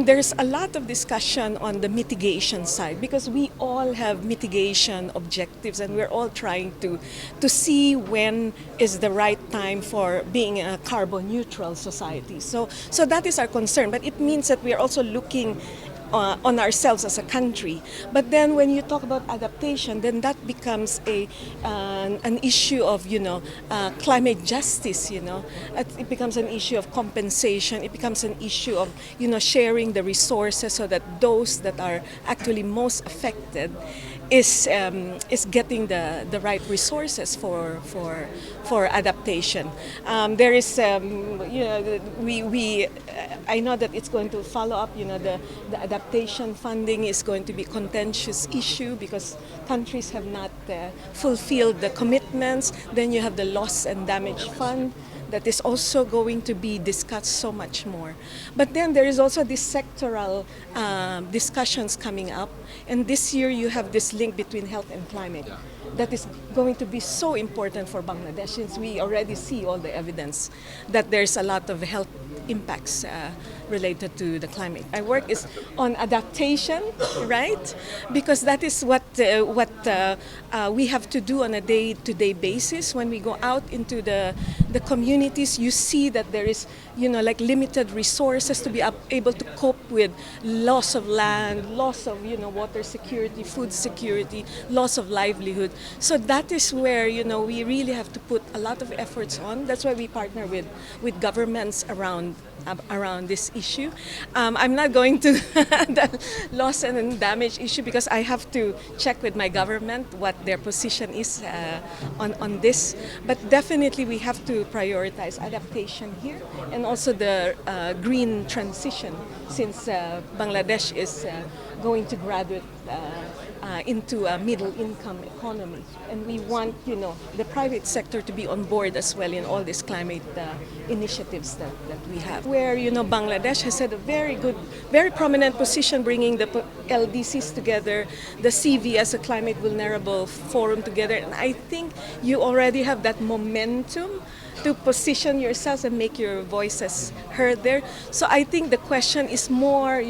There's a lot of discussion on the mitigation side because we all have mitigation objectives and we're all trying to see when is the right time for being a carbon neutral society. So that is our concern, but it means that we are also looking on ourselves as a country. But then when you talk about adaptation, then that becomes an issue of climate justice. It becomes an issue of compensation. It becomes an issue of sharing the resources so that those that are actually most affected is getting the right resources for adaptation. There is I know that it's going to follow up. The adaptation funding is going to be a contentious issue because countries have not fulfilled the commitments. Then you have the loss and damage fund that is also going to be discussed so much more. But then there is also this sectoral discussions coming up, and this year you have this link between health and climate. That is going to be so important for Bangladesh since we already see all the evidence that there's a lot of health impacts related to the climate. Our work is on adaptation, right? Because that is what we have to do on a day-to-day basis. When we go out into the communities, you see that there is limited resources to be able to cope with loss of land, loss of water security, food security, loss of livelihood. So that is where we really have to put a lot of efforts on. That's why we partner with governments around this issue. I'm not going to the loss and damage issue because I have to check with my government what their position is on this. But definitely we have to prioritize adaptation here and also the green transition since Bangladesh is going to graduate into a middle-income economy. And we want, the private sector to be on board as well in all these climate initiatives that we have. Where, Bangladesh has had a very prominent position bringing the LDCs together, the CV as a climate vulnerable forum together. And I think you already have that momentum to position yourselves and make your voices heard there. So I think the question is more,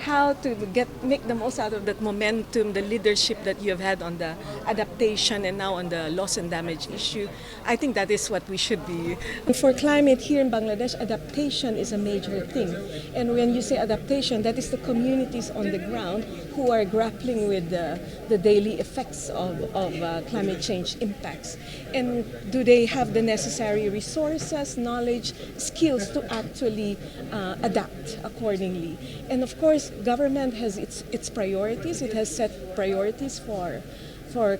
how to make the most out of that momentum, the leadership that you have had on the adaptation and now on the loss and damage issue. I think that is what we should be. For climate here in Bangladesh, adaptation is a major thing. And when you say adaptation, that is the communities on the ground who are grappling with the daily effects of climate change impacts. And do they have the necessary resources, knowledge, skills to actually adapt accordingly? And of course, government has its priorities. It has set priorities for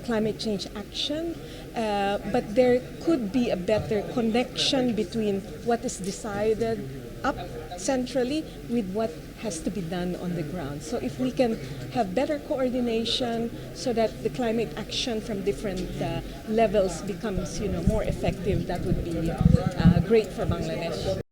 climate change action, but there could be a better connection between what is decided up centrally with what has to be done on the ground. So if we can have better coordination so that the climate action from different levels becomes more effective, that would be great for Bangladesh.